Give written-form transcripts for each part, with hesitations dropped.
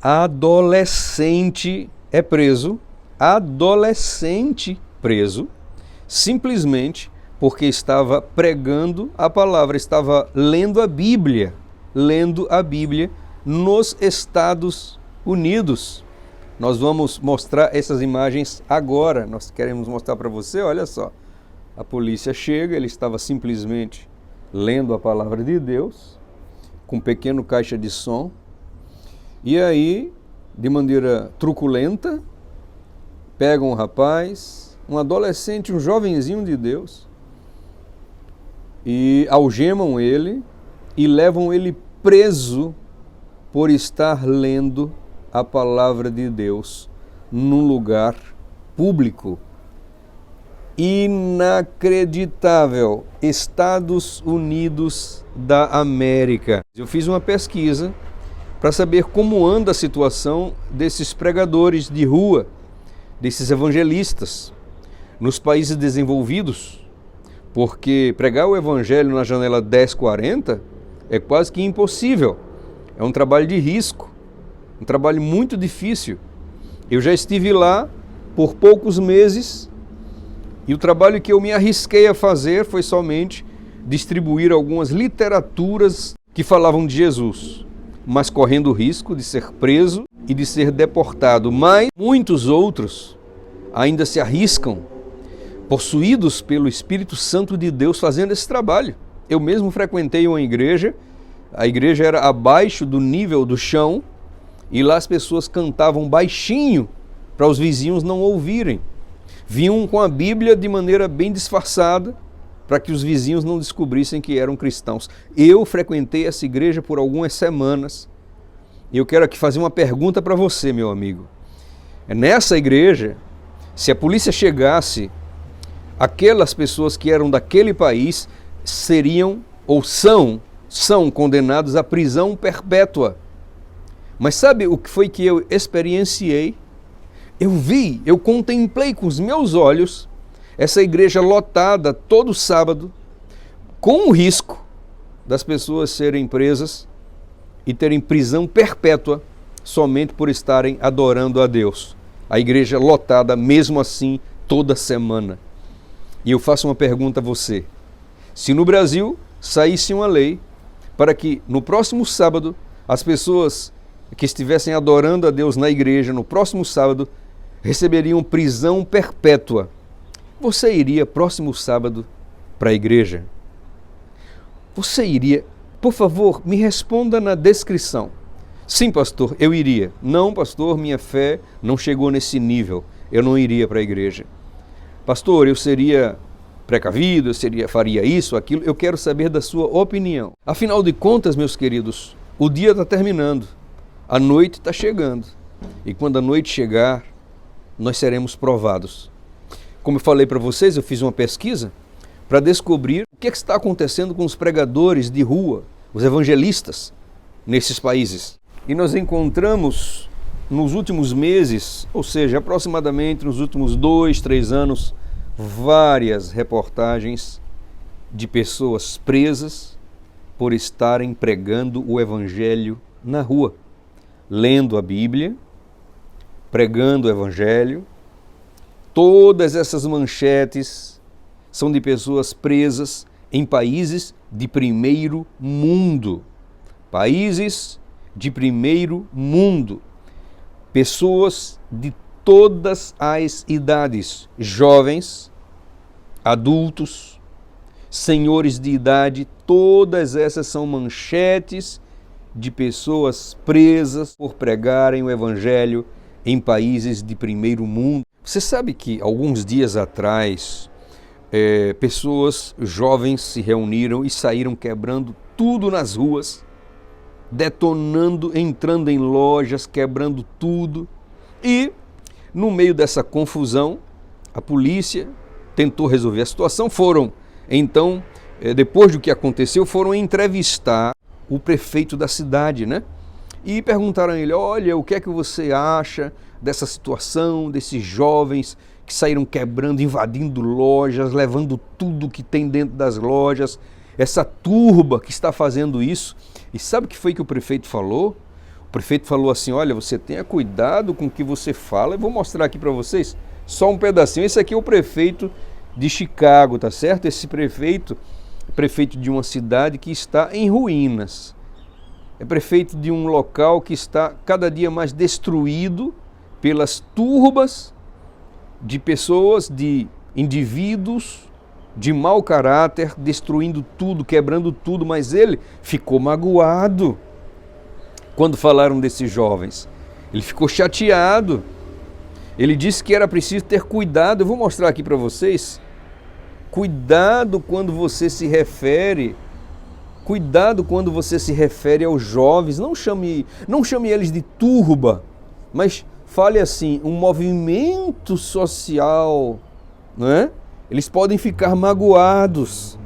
Adolescente é preso, adolescente preso, simplesmente porque estava pregando a palavra, estava lendo a Bíblia nos Estados Unidos. Nós vamos mostrar essas imagens agora, nós queremos mostrar para você, olha só. A polícia chega, ele estava simplesmente lendo a palavra de Deus, com um pequeno caixa de som, e aí, de maneira truculenta, pegam um rapaz, um adolescente, um jovenzinho de Deus, e algemam ele e levam ele preso por estar lendo a palavra de Deus num lugar público. Inacreditável! Estados Unidos da América. Eu fiz uma pesquisa para saber como anda a situação desses pregadores de rua, desses evangelistas, nos países desenvolvidos, porque pregar o evangelho na janela 1040 é quase que impossível. É um trabalho de risco, um trabalho muito difícil. Eu já estive lá por poucos meses e o trabalho que eu me arrisquei a fazer foi somente distribuir algumas literaturas que falavam de Jesus, mas correndo o risco de ser preso e de ser deportado. Mas muitos outros ainda se arriscam, possuídos pelo Espírito Santo de Deus, fazendo esse trabalho. Eu mesmo frequentei uma igreja, a igreja era abaixo do nível do chão, e lá as pessoas cantavam baixinho para os vizinhos não ouvirem. Vinham com a Bíblia de maneira bem disfarçada, para que os vizinhos não descobrissem que eram cristãos. Eu frequentei essa igreja por algumas semanas, e eu quero aqui fazer uma pergunta para você, meu amigo. Nessa igreja, se a polícia chegasse, aquelas pessoas que eram daquele país seriam ou são condenados à prisão perpétua. Mas sabe o que foi que eu experienciei? Eu contemplei com os meus olhos essa igreja lotada todo sábado, com o risco das pessoas serem presas e terem prisão perpétua somente por estarem adorando a Deus. A igreja lotada mesmo assim toda semana. E eu faço uma pergunta a você. Se no Brasil saísse uma lei para que no próximo sábado as pessoas que estivessem adorando a Deus na igreja no próximo sábado receberiam prisão perpétua, você iria próximo sábado para a igreja? Você iria? Por favor, me responda na descrição. Sim, pastor, eu iria. Não, pastor, minha fé não chegou nesse nível. Eu não iria para a igreja. Pastor, eu seria precavido, faria isso, aquilo. Eu quero saber da sua opinião. Afinal de contas, meus queridos, o dia está terminando. A noite está chegando. E quando a noite chegar, nós seremos provados. Como eu falei para vocês, eu fiz uma pesquisa para descobrir o que está acontecendo com os pregadores de rua, os evangelistas, nesses países. E nós encontramos nos últimos meses, ou seja, aproximadamente nos últimos 2, 3 anos, várias reportagens de pessoas presas por estarem pregando o evangelho na rua, lendo a Bíblia, pregando o evangelho. Todas essas manchetes são de pessoas presas em países de primeiro mundo. Países de primeiro mundo. Pessoas de todas as idades, jovens, adultos, senhores de idade, todas essas são manchetes de pessoas presas por pregarem o evangelho em países de primeiro mundo. Você sabe que alguns dias atrás, pessoas jovens se reuniram e saíram quebrando tudo nas ruas, detonando, entrando em lojas, quebrando tudo. E, no meio dessa confusão, a polícia tentou resolver a situação. Foram, então, depois do que aconteceu, foram entrevistar o prefeito da cidade, né? E perguntaram a ele, olha, o que é que você acha dessa situação, desses jovens que saíram quebrando, invadindo lojas, levando tudo que tem dentro das lojas, essa turba que está fazendo isso. E sabe o que foi que o prefeito falou? prefeito falou assim, olha, você tenha cuidado com o que você fala, eu vou mostrar aqui para vocês só um pedacinho. Esse aqui é o prefeito de Chicago, tá certo? Esse prefeito de uma cidade que está em ruínas. É prefeito de um local que está cada dia mais destruído pelas turbas de pessoas, de indivíduos de mau caráter, destruindo tudo, quebrando tudo, mas ele ficou magoado quando falaram desses jovens. Ele ficou chateado. Ele disse que era preciso ter cuidado. Eu vou mostrar aqui para vocês. Cuidado quando você se refere aos jovens. Não chame eles de turba, mas fale assim, um movimento social, não é? Eles podem ficar magoados.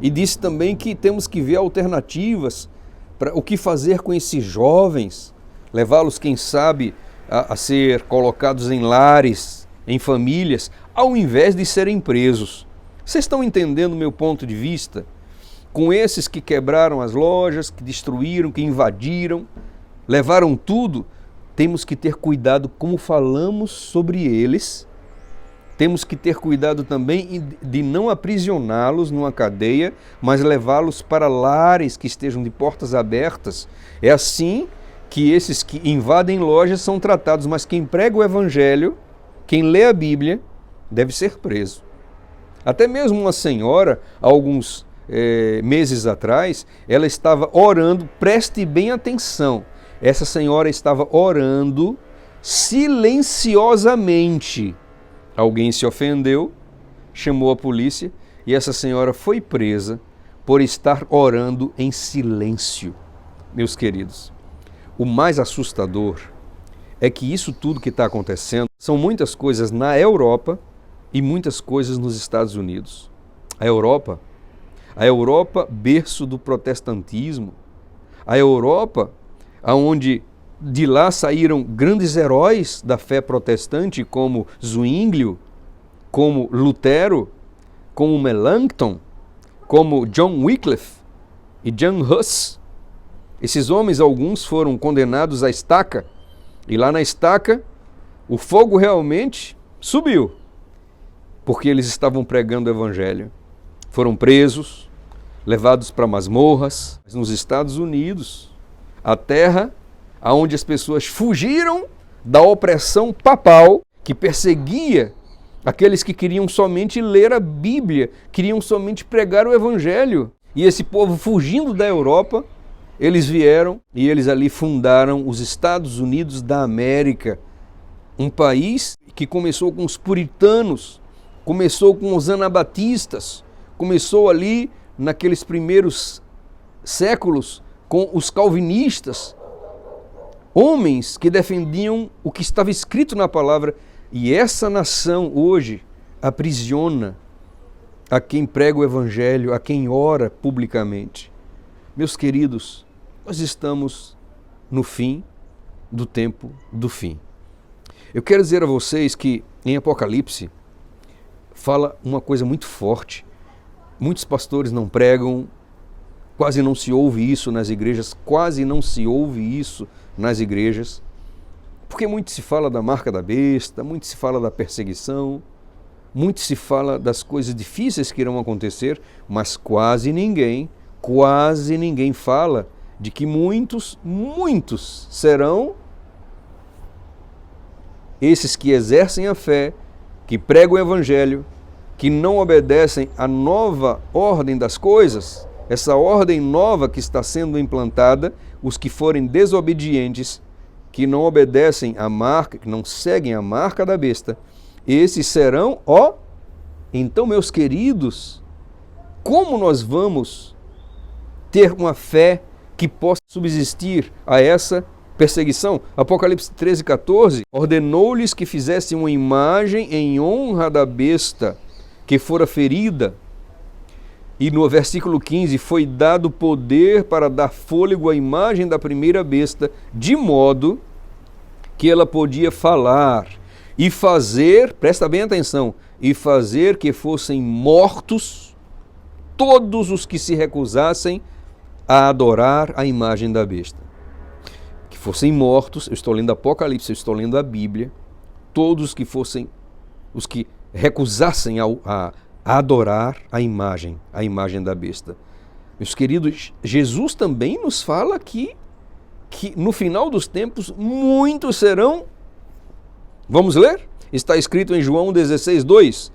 E disse também que temos que ver alternativas para o que fazer com esses jovens, levá-los, quem sabe, a ser colocados em lares, em famílias, ao invés de serem presos. Vocês estão entendendo o meu ponto de vista? Com esses que quebraram as lojas, que destruíram, que invadiram, levaram tudo, temos que ter cuidado como falamos sobre eles. Temos que ter cuidado também de não aprisioná-los numa cadeia, mas levá-los para lares que estejam de portas abertas. É assim que esses que invadem lojas são tratados, mas quem prega o Evangelho, quem lê a Bíblia, deve ser preso. Até mesmo uma senhora, há alguns meses atrás, ela estava orando, preste bem atenção, essa senhora estava orando silenciosamente. Alguém se ofendeu, chamou a polícia e essa senhora foi presa por estar orando em silêncio. Meus queridos, o mais assustador é que isso tudo que está acontecendo são muitas coisas na Europa e muitas coisas nos Estados Unidos. A Europa, berço do protestantismo, a Europa, onde de lá saíram grandes heróis da fé protestante, como Zwinglio, como Lutero, como Melanchthon, como John Wycliffe e John Huss. Esses homens, alguns foram condenados à estaca, e lá na estaca o fogo realmente subiu, porque eles estavam pregando o Evangelho. Foram presos, levados para masmorras. Nos Estados Unidos, a terra onde as pessoas fugiram da opressão papal que perseguia aqueles que queriam somente ler a Bíblia, queriam somente pregar o Evangelho. E esse povo, fugindo da Europa, eles vieram e eles ali fundaram os Estados Unidos da América, um país que começou com os puritanos, começou com os anabatistas, começou ali naqueles primeiros séculos com os calvinistas, homens que defendiam o que estava escrito na palavra, e essa nação hoje aprisiona a quem prega o Evangelho, a quem ora publicamente. Meus queridos, nós estamos no fim do tempo do fim. Eu quero dizer a vocês que em Apocalipse fala uma coisa muito forte. Muitos pastores não pregam, quase não se ouve isso nas igrejas, porque muito se fala da marca da besta, muito se fala da perseguição, muito se fala das coisas difíceis que irão acontecer, mas quase ninguém fala de que muitos serão esses que exercem a fé, que pregam o Evangelho, que não obedecem à nova ordem das coisas, essa ordem nova que está sendo implantada, os que forem desobedientes, que não obedecem à marca, que não seguem a marca da besta, esses serão, então, meus queridos, como nós vamos ter uma fé que possa subsistir a essa perseguição? Apocalipse 13:14, ordenou-lhes que fizessem uma imagem em honra da besta que fora ferida. E no versículo 15, foi dado poder para dar fôlego à imagem da primeira besta, de modo que ela podia falar e fazer, presta bem atenção, e fazer que fossem mortos todos os que se recusassem a adorar a imagem da besta. fossem mortos, eu estou lendo Apocalipse, eu estou lendo a Bíblia, todos os que recusassem a adorar a imagem da besta. Meus queridos, Jesus também nos fala que no final dos tempos muitos serão. Vamos ler? Está escrito em João 16:2: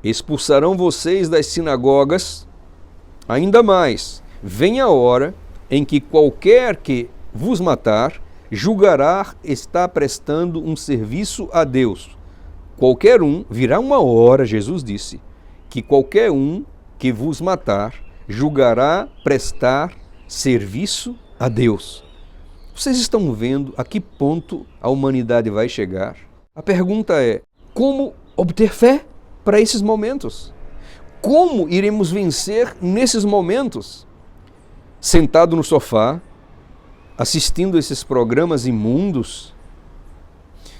expulsarão vocês das sinagogas, ainda mais, vem a hora em que qualquer que vos matar, julgará estar prestando um serviço a Deus. Qualquer um, virá uma hora, Jesus disse, que qualquer um que vos matar, julgará prestar serviço a Deus. Vocês estão vendo a que ponto a humanidade vai chegar? A pergunta é, como obter fé para esses momentos? Como iremos vencer nesses momentos? Sentado no sofá, assistindo esses programas imundos,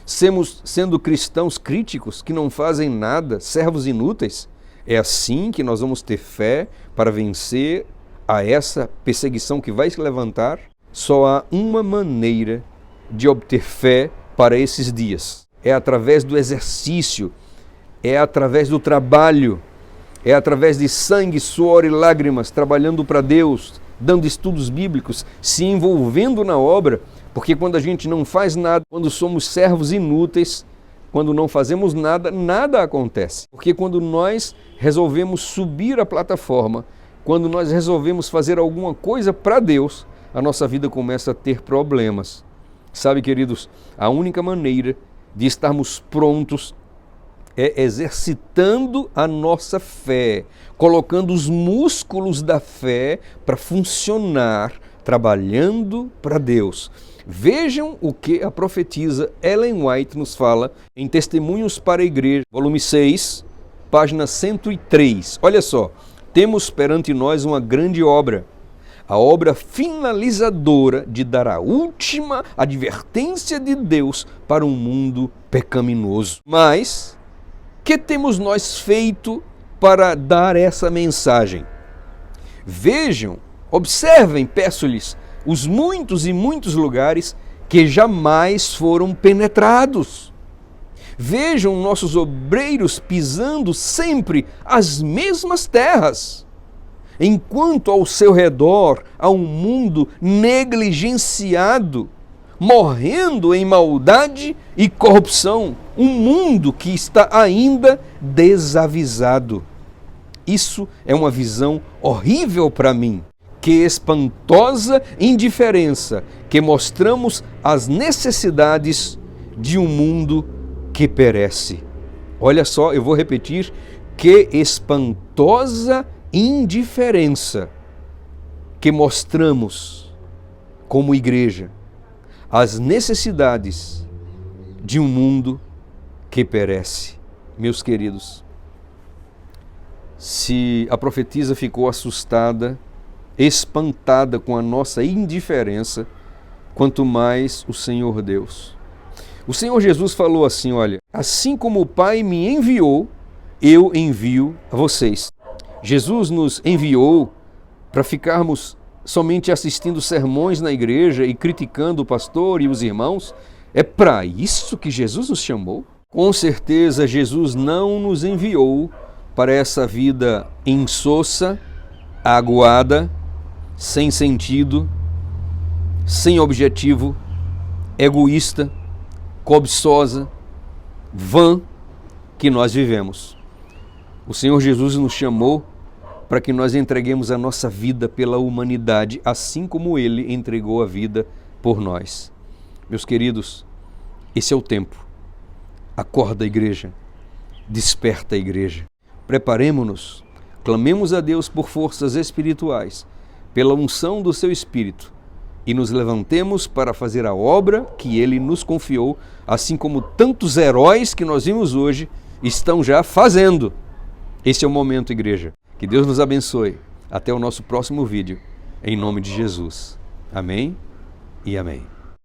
sendo cristãos críticos que não fazem nada, servos inúteis? É assim que nós vamos ter fé para vencer a essa perseguição que vai se levantar? Só há uma maneira de obter fé para esses dias. É através do exercício, é através do trabalho, é através de sangue, suor e lágrimas, trabalhando para Deus, dando estudos bíblicos, se envolvendo na obra, porque quando a gente não faz nada, quando somos servos inúteis, quando não fazemos nada, nada acontece. Porque quando nós resolvemos subir a plataforma, quando nós resolvemos fazer alguma coisa para Deus, a nossa vida começa a ter problemas. Sabe, queridos, a única maneira de estarmos prontos é exercitando a nossa fé, colocando os músculos da fé para funcionar, trabalhando para Deus. Vejam o que a profetisa Ellen White nos fala em Testemunhos para a Igreja, volume 6, página 103. Olha só, temos perante nós uma grande obra, a obra finalizadora de dar a última advertência de Deus para um mundo pecaminoso. Mas, que temos nós feito para dar essa mensagem? Vejam, observem, peço-lhes, os muitos e muitos lugares que jamais foram penetrados. Vejam nossos obreiros pisando sempre as mesmas terras, enquanto ao seu redor há um mundo negligenciado, morrendo em maldade e corrupção, um mundo que está ainda desavisado. Isso é uma visão horrível para mim. Que espantosa indiferença que mostramos às necessidades de um mundo que perece. Olha só, eu vou repetir, que espantosa indiferença que mostramos como igreja às necessidades de um mundo que perece. Meus queridos, se a profetisa ficou assustada, espantada com a nossa indiferença, quanto mais o Senhor Deus. O Senhor Jesus falou assim, olha, assim como o Pai me enviou, eu envio a vocês. Jesus nos enviou para ficarmos somente assistindo sermões na igreja e criticando o pastor e os irmãos? É para isso que Jesus nos chamou? Com certeza Jesus não nos enviou para essa vida insossa, aguada, sem sentido, sem objetivo, egoísta, cobiçosa, vã que nós vivemos. O Senhor Jesus nos chamou para que nós entreguemos a nossa vida pela humanidade, assim como Ele entregou a vida por nós. Meus queridos, esse é o tempo. Acorda, igreja. Desperta, igreja. Preparemo-nos, clamemos a Deus por forças espirituais, pela unção do seu Espírito, e nos levantemos para fazer a obra que Ele nos confiou, assim como tantos heróis que nós vimos hoje estão já fazendo. Esse é o momento, igreja. Que Deus nos abençoe. Até o nosso próximo vídeo. Em nome de Jesus. Amém e amém.